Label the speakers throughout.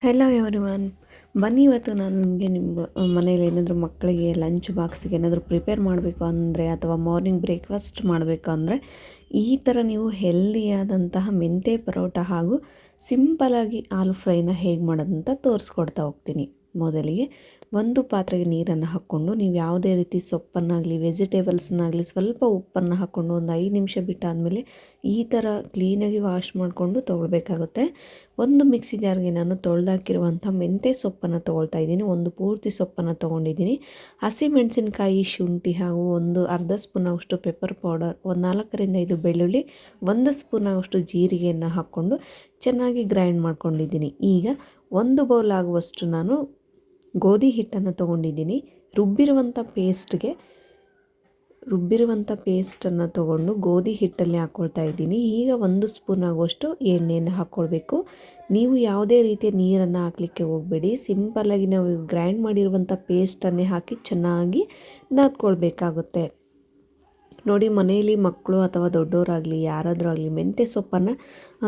Speaker 1: Hello everyone. ಬನ್ನಿ ಇವತ್ತು ನಾನು ನಿಮಗೆ ನಿಮ್ಮ ಮನೇಲಿ ಏನಾದರೂ ಮಕ್ಕಳಿಗೆ ಲಂಚ್ ಬಾಕ್ಸಿಗೆ ಏನಾದರೂ ಪ್ರಿಪೇರ್ ಮಾಡಬೇಕು ಅಂದರೆ ಅಥವಾ ಮಾರ್ನಿಂಗ್ ಬ್ರೇಕ್ಫಾಸ್ಟ್ ಮಾಡಬೇಕು ಅಂದರೆ ಈ ಥರ ನೀವು ಹೆಲ್ದಿಯಾದಂತಹ ಮೆಂತೆ ಪರೋಟ ಹಾಗೂ ಸಿಂಪಲಾಗಿ ಆಲೂ ಫ್ರೈನ ಹೇಗೆ ಮಾಡೋದಂತ ತೋರಿಸ್ಕೊಡ್ತಾ ಹೋಗ್ತೀನಿ. ಮೊದಲಿಗೆ ಒಂದು ಪಾತ್ರೆಗೆ ನೀರನ್ನು ಹಾಕ್ಕೊಂಡು ನೀವು ಯಾವುದೇ ರೀತಿ ಸೊಪ್ಪನ್ನಾಗಲಿ ವೆಜಿಟೇಬಲ್ಸ್ನಾಗಲಿ ಸ್ವಲ್ಪ ಉಪ್ಪನ್ನು ಹಾಕ್ಕೊಂಡು ಒಂದು 5 ನಿಮಿಷ ಬಿಟ್ಟಾದಮೇಲೆ ಈ ಥರ ಕ್ಲೀನಾಗಿ ವಾಶ್ ಮಾಡಿಕೊಂಡು ತೊಗೊಳ್ಬೇಕಾಗುತ್ತೆ. ಒಂದು ಮಿಕ್ಸಿ ಜಾರ್ಗೆ ನಾನು ತೊಳೆದಾಕಿರುವಂಥ ಮೆಂತ್ಯ ಸೊಪ್ಪನ್ನು ತೊಗೊಳ್ತಾ ಇದ್ದೀನಿ. ಒಂದು ಪೂರ್ತಿ ಸೊಪ್ಪನ್ನು ತೊಗೊಂಡಿದ್ದೀನಿ. ಹಸಿಮೆಣಸಿನಕಾಯಿ, ಶುಂಠಿ ಹಾಗೂ ಒಂದು ಅರ್ಧ ಸ್ಪೂನ್ ಆಗುವಷ್ಟು ಪೆಪ್ಪರ್ ಪೌಡರ್, ಒಂದು 4ರಿಂದ 5 ಬೆಳ್ಳುಳ್ಳಿ, 1 ಸ್ಪೂನ್ ಆಗುವಷ್ಟು ಜೀರಿಗೆಯನ್ನು ಹಾಕ್ಕೊಂಡು ಚೆನ್ನಾಗಿ ಗ್ರೈಂಡ್ ಮಾಡ್ಕೊಂಡಿದ್ದೀನಿ. ಈಗ 1 ಬೌಲ್ ಆಗುವಷ್ಟು ನಾನು ಗೋಧಿ ಹಿಟ್ಟನ್ನು ತೊಗೊಂಡಿದ್ದೀನಿ. ರುಬ್ಬಿರುವಂಥ ಪೇಸ್ಟನ್ನು ತೊಗೊಂಡು ಗೋಧಿ ಹಿಟ್ಟಲ್ಲಿ ಹಾಕ್ಕೊಳ್ತಾ ಇದ್ದೀನಿ. ಈಗ 1 ಸ್ಪೂನ್ ಆಗುವಷ್ಟು ಎಣ್ಣೆಯನ್ನು ಹಾಕ್ಕೊಳ್ಬೇಕು. ನೀವು ಯಾವುದೇ ರೀತಿಯ ನೀರನ್ನು ಹಾಕಲಿಕ್ಕೆ ಹೋಗಬೇಡಿ. ಸಿಂಪಲ್ಲಾಗಿ ನಾವು ಗ್ರೈಂಡ್ ಮಾಡಿರುವಂಥ ಪೇಸ್ಟನ್ನೇ ಹಾಕಿ ಚೆನ್ನಾಗಿ ನಾದ್ಕೊಳ್ಬೇಕಾಗುತ್ತೆ. ನೋಡಿ, ಮನೆಯಲ್ಲಿ ಮಕ್ಕಳು ಅಥವಾ ದೊಡ್ಡವರಾಗಲಿ ಯಾರಾದರೂ ಆಗಲಿ ಮೆಂತ್ಯ ಸೊಪ್ಪನ್ನು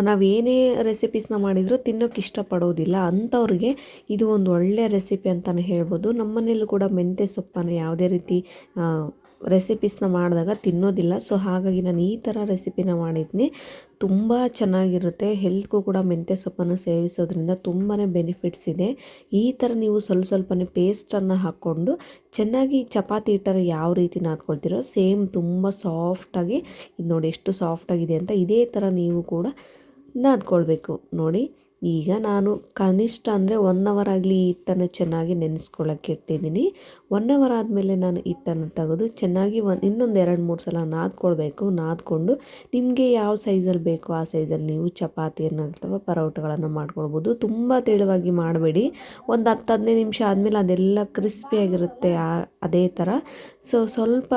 Speaker 1: ನಾವು ಏನೇ ರೆಸಿಪೀಸ್ನ ಮಾಡಿದರೂ ತಿನ್ನೋಕ್ಕೆ ಇಷ್ಟಪಡೋದಿಲ್ಲ. ಅಂಥವ್ರಿಗೆ ಇದು ಒಂದು ಒಳ್ಳೆಯ ರೆಸಿಪಿ ಅಂತಲೇ ಹೇಳ್ಬೋದು. ನಮ್ಮ ಮನೆಯಲ್ಲೂ ಕೂಡ ಮೆಂತ್ಯ ಸೊಪ್ಪನ್ನು ಯಾವುದೇ ರೀತಿ ರೆಸಿಪೀಸ್ನ ಮಾಡಿದಾಗ ತಿನ್ನೋದಿಲ್ಲ. ಸೊ ಹಾಗಾಗಿ ನಾನು ಈ ಥರ ರೆಸಿಪಿನ ಮಾಡಿದ್ದೀನಿ. ತುಂಬ ಚೆನ್ನಾಗಿರುತ್ತೆ. ಹೆಲ್ತ್ಗೂ ಕೂಡ ಮೆಂತ್ಯ ಸೊಪ್ಪನ್ನು ಸೇವಿಸೋದ್ರಿಂದ ತುಂಬಾ ಬೆನಿಫಿಟ್ಸ್ ಇದೆ. ಈ ಥರ ನೀವು ಸ್ವಲ್ಪನೇ ಪೇಸ್ಟನ್ನು ಹಾಕ್ಕೊಂಡು ಚೆನ್ನಾಗಿ ಚಪಾತಿ ಹಿಟ್ಟನ್ನು ಯಾವ ರೀತಿ ನಾದ್ಕೊಳ್ತೀರೋ ಸೇಮ್ ತುಂಬ ಸಾಫ್ಟಾಗಿ, ಇದು ನೋಡಿ ಎಷ್ಟು ಸಾಫ್ಟಾಗಿದೆ ಅಂತ, ಇದೇ ಥರ ನೀವು ಕೂಡ ನಾದ್ಕೊಳ್ಬೇಕು. ನೋಡಿ, ಈಗ ನಾನು ಕನಿಷ್ಠ ಅಂದರೆ 1 ಅವರ್ ಆಗಲಿ ಈ ಹಿಟ್ಟನ್ನು ಚೆನ್ನಾಗಿ ನೆನೆಸ್ಕೊಳ್ಳೋಕ್ಕೆ ಇಟ್ಟಿದ್ದೀನಿ. 1 ಅವರ್ ಆದಮೇಲೆ ನಾನು ಹಿಟ್ಟನ್ನು ತೆಗೆದು ಚೆನ್ನಾಗಿ ಇನ್ನೊಂದು 2-3 ಸಲ ನಾದ್ಕೊಳ್ಬೇಕು. ನಾದ್ಕೊಂಡು ನಿಮಗೆ ಯಾವ ಸೈಜಲ್ಲಿ ಬೇಕೋ ಆ ಸೈಜಲ್ಲಿ ನೀವು ಚಪಾತಿಯನ್ನು ಅಥವಾ ಪರೋಟಗಳನ್ನು ಮಾಡ್ಕೊಳ್ಬೋದು. ತುಂಬ ತೆಳುವಾಗಿ ಮಾಡಬೇಡಿ. ಒಂದು 10-15 ನಿಮಿಷ ಆದಮೇಲೆ ಅದೆಲ್ಲ ಕ್ರಿಸ್ಪಿಯಾಗಿರುತ್ತೆ ಅದೇ ಥರ. ಸೊ ಸ್ವಲ್ಪ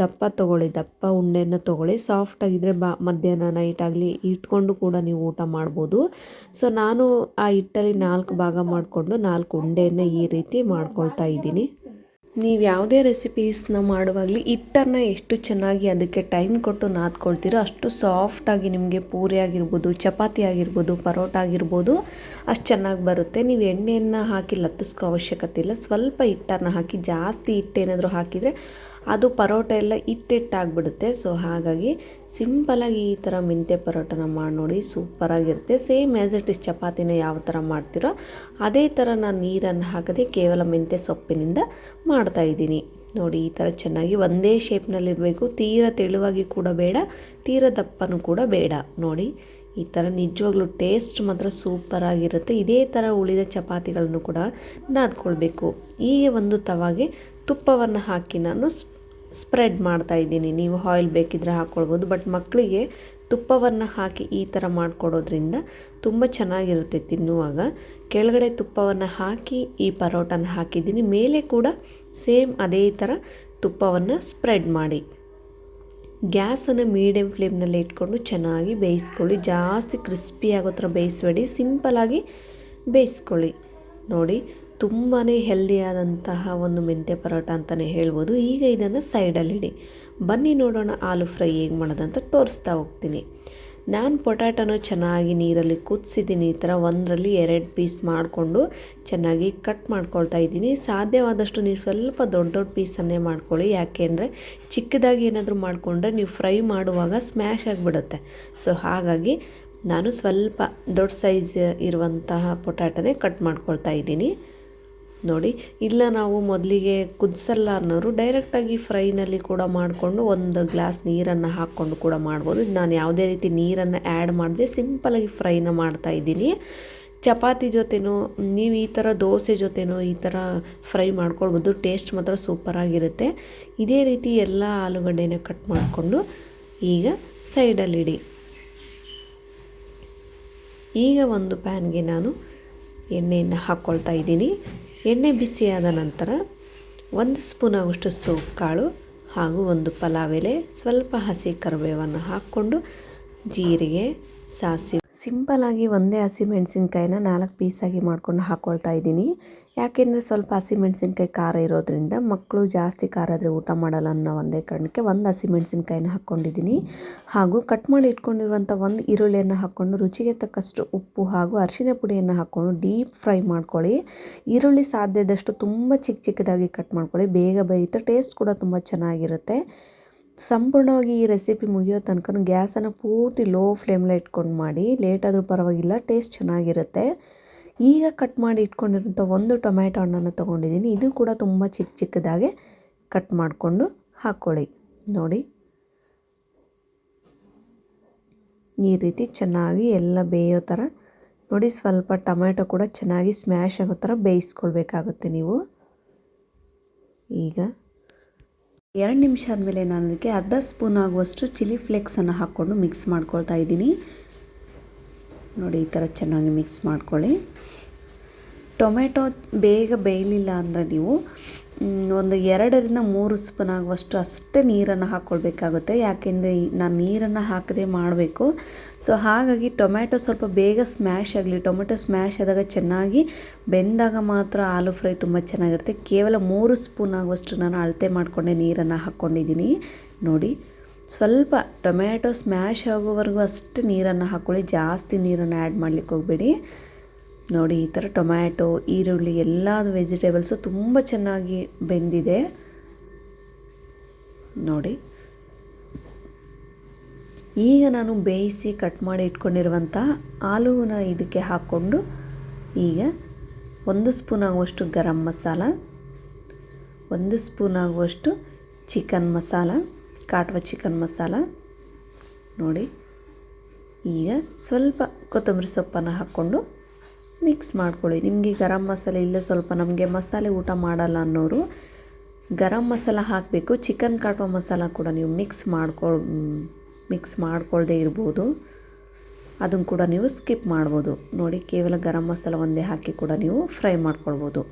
Speaker 1: ದಪ್ಪ ಉಂಡೆಯನ್ನು ತೊಗೊಳ್ಳಿ. ಸಾಫ್ಟಾಗಿದ್ದರೆ ಮಧ್ಯಾಹ್ನ ನೈಟ್ ಆಗಲಿ ಇಟ್ಕೊಂಡು ಕೂಡ ನೀವು ಊಟ ಮಾಡ್ಬೋದು. ಸೊ ನಾನು ಆ ಹಿಟ್ಟಲ್ಲಿ 4 ಭಾಗ ಮಾಡಿಕೊಂಡು 4 ಉಂಡೆಯನ್ನು ಈ ರೀತಿ ಮಾಡ್ಕೊಳ್ತಾ ಇದ್ದೀನಿ. ನೀವು ಯಾವುದೇ ರೆಸಿಪೀಸ್ನ ಮಾಡುವಾಗಲಿ ಹಿಟ್ಟನ್ನು ಎಷ್ಟು ಚೆನ್ನಾಗಿ ಅದಕ್ಕೆ ಟೈಮ್ ಕೊಟ್ಟು ನಾದ್ಕೊಳ್ತೀರೋ ಅಷ್ಟು ಸಾಫ್ಟಾಗಿ ನಿಮಗೆ ಪೂರಿ ಆಗಿರ್ಬೋದು, ಚಪಾತಿ ಆಗಿರ್ಬೋದು, ಪರೋಟ ಆಗಿರ್ಬೋದು ಅಷ್ಟು ಚೆನ್ನಾಗಿ ಬರುತ್ತೆ. ನೀವು ಎಣ್ಣೆಯನ್ನು ಹಾಕಿ ಲತ್ತಿಸ್ಕೋ ಅವಶ್ಯಕತೆ ಇಲ್ಲ. ಸ್ವಲ್ಪ ಹಿಟ್ಟನ್ನು ಹಾಕಿ, ಜಾಸ್ತಿ ಹಿಟ್ಟೇನಾದರೂ ಹಾಕಿದರೆ ಅದು ಪರೋಟ ಎಲ್ಲ ಹಿಟ್ಟಿಟ್ಟಾಗ್ಬಿಡುತ್ತೆ. ಸೊ ಹಾಗಾಗಿ ಸಿಂಪಲಾಗಿ ಈ ಥರ ಮೆಂತ್ಯ ಪರೋಟನ ಮಾಡಿ ನೋಡಿ, ಸೂಪರಾಗಿರುತ್ತೆ. ಸೇಮ್ ಆ್ಯಸ್ ಇಟ್ ಇಸ್ ಚಪಾತಿನ ಯಾವ ಥರ ಮಾಡ್ತೀರೋ ಅದೇ ಥರ ನಾನು ನೀರನ್ನು ಹಾಕದೆ ಕೇವಲ ಮೆಂತ್ಯ ಸೊಪ್ಪಿನಿಂದ ಮಾಡ್ತಾಯಿದ್ದೀನಿ. ನೋಡಿ, ಈ ಥರ ಚೆನ್ನಾಗಿ ಒಂದೇ ಶೇಪ್ನಲ್ಲಿರಬೇಕು. ತೀರ ತೆಳುವಾಗಿ ಕೂಡ ಬೇಡ, ತೀರ ದಪ್ಪನೂ ಕೂಡ ಬೇಡ. ನೋಡಿ, ಈ ಥರ ನಿಜವಾಗ್ಲೂ ಟೇಸ್ಟ್ ಮಾತ್ರ ಸೂಪರಾಗಿರುತ್ತೆ. ಇದೇ ಥರ ಉಳಿದ ಚಪಾತಿಗಳನ್ನು ಕೂಡ ನಾದ್ಕೊಳ್ಬೇಕು. ಹೀಗೆ ಒಂದು ತವಾಗೆ ತುಪ್ಪವನ್ನು ಹಾಕಿ ನಾನು ಸ್ಪ್ರೆಡ್ ಮಾಡ್ತಾಯಿದ್ದೀನಿ. ನೀವು ಆಯಿಲ್ ಬೇಕಿದ್ರೆ ಹಾಕ್ಕೊಳ್ಬೋದು, ಬಟ್ ಮಕ್ಕಳಿಗೆ ತುಪ್ಪವನ್ನು ಹಾಕಿ ಈ ಥರ ಮಾಡಿಕೊಡೋದ್ರಿಂದ ತುಂಬ ಚೆನ್ನಾಗಿರುತ್ತೆ ತಿನ್ನುವಾಗ. ಕೆಳಗಡೆ ತುಪ್ಪವನ್ನು ಹಾಕಿ ಈ ಪರೋಟನ ಹಾಕಿದ್ದೀನಿ. ಮೇಲೆ ಕೂಡ ಸೇಮ್ ಅದೇ ಥರ ತುಪ್ಪವನ್ನು ಸ್ಪ್ರೆಡ್ ಮಾಡಿ ಗ್ಯಾಸನ್ನು ಮೀಡಿಯಮ್ ಫ್ಲೇಮ್ನಲ್ಲಿ ಇಟ್ಕೊಂಡು ಚೆನ್ನಾಗಿ ಬೇಯಿಸ್ಕೊಳ್ಳಿ. ಜಾಸ್ತಿ ಕ್ರಿಸ್ಪಿ ಆಗೋ ಥರ ಬೇಯಿಸಬೇಡಿ, ಸಿಂಪಲಾಗಿ ಬೇಯಿಸ್ಕೊಳ್ಳಿ. ನೋಡಿ, ತುಂಬಾ ಹೆಲ್ದಿಯಾದಂತಹ ಒಂದು ಮೆಂತ್ಯ ಪರೋಟ ಅಂತಲೇ ಹೇಳ್ಬೋದು. ಈಗ ಇದನ್ನು ಸೈಡಲ್ಲಿಡಿ. ಬನ್ನಿ ನೋಡೋಣ ಆಲೂ ಫ್ರೈ ಹೇಗೆ ಮಾಡೋದಂತ ತೋರಿಸ್ತಾ ಹೋಗ್ತೀನಿ. ನಾನು ಪೊಟ್ಯಾಟೊನ ಚೆನ್ನಾಗಿ ನೀರಲ್ಲಿ ಕುದಿಸಿದ್ದೀನಿ. ಈ ಥರ 1ರಲ್ಲಿ 2 ಪೀಸ್ ಮಾಡಿಕೊಂಡು ಚೆನ್ನಾಗಿ ಕಟ್ ಮಾಡ್ಕೊಳ್ತಾ ಇದ್ದೀನಿ. ಸಾಧ್ಯವಾದಷ್ಟು ನೀವು ಸ್ವಲ್ಪ ದೊಡ್ಡ ಪೀಸನ್ನೇ ಮಾಡ್ಕೊಳ್ಳಿ. ಯಾಕೆ ಅಂದರೆ ಚಿಕ್ಕದಾಗಿ ಏನಾದರೂ ಮಾಡಿಕೊಂಡ್ರೆ ನೀವು ಫ್ರೈ ಮಾಡುವಾಗ ಸ್ಮ್ಯಾಶ್ ಆಗಿಬಿಡುತ್ತೆ. ಸೊ ಹಾಗಾಗಿ ನಾನು ಸ್ವಲ್ಪ ದೊಡ್ಡ ಸೈಜ್ ಇರುವಂತಹ ಪೊಟ್ಯಾಟೊನೇ ಕಟ್ ಮಾಡ್ಕೊಳ್ತಾ ಇದ್ದೀನಿ. ನೋಡಿ, ಇಲ್ಲ ನಾವು ಮೊದಲಿಗೆ ಕುದಿಸಲ್ಲ ಅನ್ನೋರು ಡೈರೆಕ್ಟಾಗಿ ಫ್ರೈನಲ್ಲಿ ಕೂಡ ಮಾಡಿಕೊಂಡು 1 ಗ್ಲಾಸ್ ನೀರನ್ನು ಹಾಕ್ಕೊಂಡು ಕೂಡ ಮಾಡ್ಬೋದು. ನಾನು ಯಾವುದೇ ರೀತಿ ನೀರನ್ನು ಆ್ಯಡ್ ಮಾಡದೆ ಸಿಂಪಲಾಗಿ ಫ್ರೈನ ಮಾಡ್ತಾಯಿದ್ದೀನಿ. ಚಪಾತಿ ಜೊತೆನೋ ನೀವು ಈ ಥರ ದೋಸೆ ಜೊತೆನೋ ಈ ಥರ ಫ್ರೈ ಮಾಡ್ಕೊಳ್ಬೋದು. ಟೇಸ್ಟ್ ಮಾತ್ರ ಸೂಪರಾಗಿರುತ್ತೆ. ಇದೇ ರೀತಿ ಎಲ್ಲ ಆಲೂಗಡ್ಡೆನ ಕಟ್ ಮಾಡಿಕೊಂಡು ಈಗ ಸೈಡಲ್ಲಿಡಿ. ಈಗ ಒಂದು ಪ್ಯಾನ್ಗೆ ನಾನು ಎಣ್ಣೆಯನ್ನು ಹಾಕ್ಕೊಳ್ತಾ ಇದ್ದೀನಿ. ಎಣ್ಣೆ ಬಿಸಿಯಾದ ನಂತರ 1 ಸ್ಪೂನ್ ಆಗುವಷ್ಟು ಸೋಂಪು ಕಾಳು ಹಾಗೂ 1 ಪಲಾವ್ ಎಲೆ, ಸ್ವಲ್ಪ ಹಸಿ ಕರಿಬೇವನ್ನು ಹಾಕ್ಕೊಂಡು ಜೀರಿಗೆ, ಸಾಸಿವೆ, ಸಿಂಪಲ್ಲಾಗಿ ಒಂದೇ ಹಸಿಮೆಣಸಿನ್ಕಾಯಿನ 4 ಪೀಸಾಗಿ ಮಾಡ್ಕೊಂಡು ಹಾಕ್ಕೊಳ್ತಾ ಇದ್ದೀನಿ. ಯಾಕೆಂದರೆ ಸ್ವಲ್ಪ ಹಸಿಮೆಣಸಿನ್ಕಾಯಿ ಖಾರ ಇರೋದ್ರಿಂದ ಮಕ್ಕಳು ಜಾಸ್ತಿ ಖಾರ ಆದರೆ ಊಟ ಮಾಡಲ್ಲ ಅನ್ನೋ ಒಂದೇ ಕಾರಣಕ್ಕೆ ಒಂದು ಹಸಿಮೆಣಸಿನ್ಕಾಯಿನ ಹಾಕ್ಕೊಂಡಿದ್ದೀನಿ. ಹಾಗೂ ಕಟ್ ಮಾಡಿ ಇಟ್ಕೊಂಡಿರುವಂಥ ಒಂದು ಈರುಳ್ಳಿಯನ್ನು ಹಾಕ್ಕೊಂಡು ರುಚಿಗೆ ತಕ್ಕಷ್ಟು ಉಪ್ಪು ಹಾಗೂ ಅರಿಶಿನ ಪುಡಿಯನ್ನು ಹಾಕ್ಕೊಂಡು ಡೀಪ್ ಫ್ರೈ ಮಾಡ್ಕೊಳ್ಳಿ. ಈರುಳ್ಳಿ ಸಾಧ್ಯದಷ್ಟು ತುಂಬ ಚಿಕ್ಕ ಚಿಕ್ಕದಾಗಿ ಕಟ್ ಮಾಡ್ಕೊಳ್ಳಿ, ಬೇಗ ಬೇಯುತ್ತೆ, ಟೇಸ್ಟ್ ಕೂಡ ತುಂಬ ಚೆನ್ನಾಗಿರುತ್ತೆ. ಸಂಪೂರ್ಣವಾಗಿ ಈ ರೆಸಿಪಿ ಮುಗಿಯೋ ತನಕ ಗ್ಯಾಸನ್ನು ಪೂರ್ತಿ ಲೋ ಫ್ಲೇಮ್ಲೆ ಇಟ್ಕೊಂಡು ಮಾಡಿ, ಲೇಟ್ ಆದರೂ ಪರವಾಗಿಲ್ಲ, ಟೇಸ್ಟ್ ಚೆನ್ನಾಗಿರುತ್ತೆ. ಈಗ ಕಟ್ ಮಾಡಿ ಇಟ್ಕೊಂಡಿರೋಂಥ ಒಂದು ಟೊಮ್ಯಾಟೊ ಹಣ್ಣನ್ನು ತೊಗೊಂಡಿದ್ದೀನಿ. ಇದು ಕೂಡ ತುಂಬ ಚಿಕ್ಕ ಚಿಕ್ಕದಾಗೆ ಕಟ್ ಮಾಡಿಕೊಂಡು ಹಾಕ್ಕೊಳ್ಳಿ. ನೋಡಿ, ಈ ರೀತಿ ಚೆನ್ನಾಗಿ ಎಲ್ಲ ಬೇಯೋ ಥರ ನೋಡಿ. ಸ್ವಲ್ಪ ಟೊಮ್ಯಾಟೊ ಕೂಡ ಚೆನ್ನಾಗಿ ಸ್ಮ್ಯಾಶ್ ಆಗೋ ಥರ ಬೇಯಿಸ್ಕೊಳ್ಬೇಕಾಗುತ್ತೆ ನೀವು. ಈಗ 2 ನಿಮಿಷ ಆದಮೇಲೆ ನಾನು ಅದಕ್ಕೆ ಅರ್ಧ ಸ್ಪೂನ್ ಆಗುವಷ್ಟು ಚಿಲ್ಲಿ ಫ್ಲೇಕ್ಸನ್ನು ಹಾಕ್ಕೊಂಡು ಮಿಕ್ಸ್ ಮಾಡ್ಕೊಳ್ತಾ ಇದ್ದೀನಿ. ನೋಡಿ, ಈ ಥರ ಚೆನ್ನಾಗಿ ಮಿಕ್ಸ್ ಮಾಡ್ಕೊಳ್ಳಿ. ಟೊಮೆಟೊ ಬೇಗ ಬೇಯಲಿಲ್ಲ ಅಂದರೆ ನೀವು ಒಂದು 2ರಿಂದ 3 ಸ್ಪೂನ್ ಆಗುವಷ್ಟು ಅಷ್ಟೇ ನೀರನ್ನು ಹಾಕ್ಕೊಳ್ಬೇಕಾಗುತ್ತೆ. ಯಾಕೆಂದರೆ ನಾನು ನೀರನ್ನು ಹಾಕದೆ ಮಾಡಬೇಕು. ಸೊ ಹಾಗಾಗಿ ಟೊಮ್ಯಾಟೊ ಸ್ವಲ್ಪ ಬೇಗ ಸ್ಮ್ಯಾಶ್ ಆಗಲಿ. ಟೊಮೆಟೊ ಸ್ಮ್ಯಾಶ್ ಆದಾಗ ಚೆನ್ನಾಗಿ ಬೆಂದಾಗ ಮಾತ್ರ ಆಲೂ ಫ್ರೈ ತುಂಬ ಚೆನ್ನಾಗಿರುತ್ತೆ. ಕೇವಲ 3 ಸ್ಪೂನ್ ಆಗುವಷ್ಟು ನಾನು ಅಳತೆ ಮಾಡಿಕೊಂಡೆ ನೀರನ್ನು ಹಾಕ್ಕೊಂಡಿದ್ದೀನಿ. ನೋಡಿ, ಸ್ವಲ್ಪ ಟೊಮ್ಯಾಟೊ ಸ್ಮ್ಯಾಶ್ ಆಗೋವರೆಗೂ ಅಷ್ಟು ನೀರನ್ನು ಹಾಕ್ಕೊಳ್ಳಿ, ಜಾಸ್ತಿ ನೀರನ್ನು ಆ್ಯಡ್ ಮಾಡಲಿಕ್ಕೆ ಹೋಗಬೇಡಿ. ನೋಡಿ, ಈ ಥರ ಟೊಮ್ಯಾಟೊ, ಈರುಳ್ಳಿ ಎಲ್ಲ ವೆಜಿಟೇಬಲ್ಸು ತುಂಬ ಚೆನ್ನಾಗಿ ಬೆಂದಿದೆ. ನೋಡಿ, ಈಗ ನಾನು ಬೇಯಿಸಿ ಕಟ್ ಮಾಡಿ ಇಟ್ಕೊಂಡಿರುವಂಥ ಆಲೂನ ಇದಕ್ಕೆ ಹಾಕ್ಕೊಂಡು ಈಗ 1 ಸ್ಪೂನ್ ಆಗುವಷ್ಟು ಗರಂ ಮಸಾಲ, 1 ಸ್ಪೂನ್ ಆಗುವಷ್ಟು ಚಿಕನ್ ಮಸಾಲ, ಕಾಟುವ ಚಿಕನ್ ಮಸಾಲ. ನೋಡಿ, ಈಗ ಸ್ವಲ್ಪ ಕೊತ್ತಂಬರಿ ಸೊಪ್ಪನ್ನು ಹಾಕ್ಕೊಂಡು ಮಿಕ್ಸ್ ಮಾಡ್ಕೊಳ್ಳಿ. ನಿಮಗೆ ಗರಂ ಮಸಾಲೆ ಇಲ್ಲ, ಸ್ವಲ್ಪ ನಮಗೆ ಮಸಾಲೆ ಊಟ ಮಾಡಲ್ಲ ಅನ್ನೋರು ಗರಂ ಮಸಾಲ ಹಾಕಬೇಕು. ಚಿಕನ್ ಕಾಟುವ ಮಸಾಲ ಕೂಡ ನೀವು ಮಿಕ್ಸ್ ಮಾಡ್ಕೊಳ್ಳದೆ ಇರ್ಬೋದು, ಅದನ್ನು ಕೂಡ ನೀವು ಸ್ಕಿಪ್ ಮಾಡ್ಬೋದು. ನೋಡಿ, ಕೇವಲ ಗರಂ ಮಸಾಲ ಒಂದೇ ಹಾಕಿ ಕೂಡ ನೀವು ಫ್ರೈ ಮಾಡ್ಕೊಳ್ಬೋದು.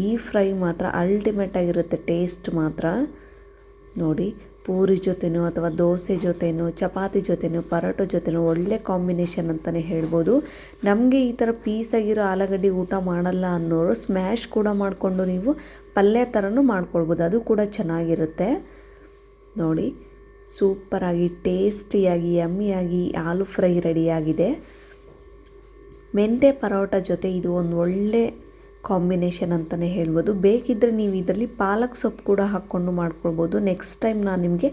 Speaker 1: ಈ ಫ್ರೈ ಮಾತ್ರ ಅಲ್ಟಿಮೇಟ್ ಆಗಿರುತ್ತೆ, ಟೇಸ್ಟ್ ಮಾತ್ರ. ನೋಡಿ, ಪೂರಿ ಜೊತೆನೋ ಅಥವಾ ದೋಸೆ ಜೊತೆನೋ, ಚಪಾತಿ ಜೊತೆನೋ, ಪರೋಟ ಜೊತೆನೋ ಒಳ್ಳೆ ಕಾಂಬಿನೇಷನ್ ಅಂತಲೇ ಹೇಳ್ಬೋದು. ನಮಗೆ ಈ ಥರ ಪೀಸಾಗಿರೋ ಆಲೂಗಡ್ಡೆ ಊಟ ಮಾಡಲ್ಲ ಅನ್ನೋರು ಸ್ಮ್ಯಾಶ್ ಕೂಡ ಮಾಡಿಕೊಂಡು ನೀವು ಪಲ್ಯ ಥರನೂ ಮಾಡ್ಕೊಳ್ಬೋದು, ಅದು ಕೂಡ ಚೆನ್ನಾಗಿರುತ್ತೆ. ನೋಡಿ, ಸೂಪರಾಗಿ ಟೇಸ್ಟಿಯಾಗಿ ಯಮ್ಮಿಯಾಗಿ ಆಲೂ ಫ್ರೈ ರೆಡಿಯಾಗಿದೆ. ಮೆಂತ್ಯ ಪರೋಟ ಜೊತೆ ಇದು ಒಂದು ಒಳ್ಳೆ ಕಾಂಬಿನೇಷನ್ ಅಂತಲೇ ಹೇಳ್ಬೋದು. ಬೇಕಿದ್ದರೆ ನೀವು ಇದರಲ್ಲಿ ಪಾಲಕ್ ಸೊಪ್ಪು ಕೂಡ ಹಾಕ್ಕೊಂಡು ಮಾಡ್ಕೊಳ್ಬೋದು. ನೆಕ್ಸ್ಟ್ ಟೈಮ್ ನಾನು ನಿಮಗೆ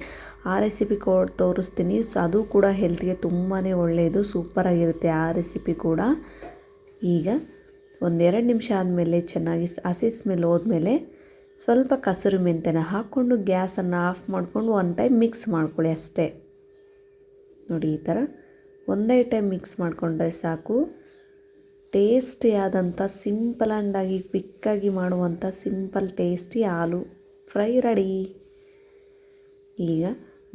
Speaker 1: ಆ ರೆಸಿಪಿ ತೋರಿಸ್ತೀನಿ. ಸೊ ಅದು ಕೂಡ ಹೆಲ್ತ್ಗೆ ತುಂಬಾ ಒಳ್ಳೆಯದು, ಸೂಪರಾಗಿರುತ್ತೆ ಆ ರೆಸಿಪಿ ಕೂಡ. ಈಗ 1-2 ನಿಮಿಷ ಆದಮೇಲೆ ಚೆನ್ನಾಗಿ ಹಸಿ ಸ್ಮೆಲ್ ಹೋದ್ಮೇಲೆ ಸ್ವಲ್ಪ ಕಸೂರಿ ಮೆಂತ್ಯನ ಹಾಕ್ಕೊಂಡು ಗ್ಯಾಸನ್ನು ಆಫ್ ಮಾಡಿಕೊಂಡು 1 ಟೈಮ್ ಮಿಕ್ಸ್ ಮಾಡ್ಕೊಳ್ಳಿ ಅಷ್ಟೇ. ನೋಡಿ, ಈ ಥರ ಒಂದೇ ಟೈಮ್ ಮಿಕ್ಸ್ ಮಾಡಿಕೊಂಡ್ರೆ ಸಾಕು. ಟೇಸ್ಟಿಯಾದಂಥ ಸಿಂಪಲ್ ಆಗಿ ಕ್ವಿಕ್ಕಾಗಿ ಮಾಡುವಂಥ ಸಿಂಪಲ್ ಟೇಸ್ಟಿ ಆಲೂ ಫ್ರೈ ರೆಡಿ. ಈಗ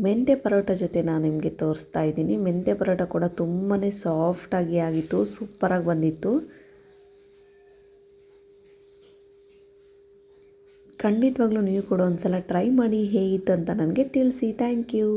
Speaker 1: ಮೆಂತ್ಯ ಪರೋಟ ಜೊತೆ ನಾನು ನಿಮಗೆ ತೋರಿಸ್ತಾ ಇದ್ದೀನಿ. ಮೆಂತ್ಯ ಪರೋಟ ಕೂಡ ತುಂಬಾ ಸಾಫ್ಟಾಗಿ ಆಗಿತ್ತು, ಸೂಪರಾಗಿ ಬಂದಿತ್ತು. ಖಂಡಿತವಾಗ್ಲೂ ನೀವು ಕೂಡ ಒಂದು ಸಲ ಟ್ರೈ ಮಾಡಿ, ಹೇಗಿತ್ತು ಅಂತ ನನಗೆ ತಿಳಿಸಿ. Thank you.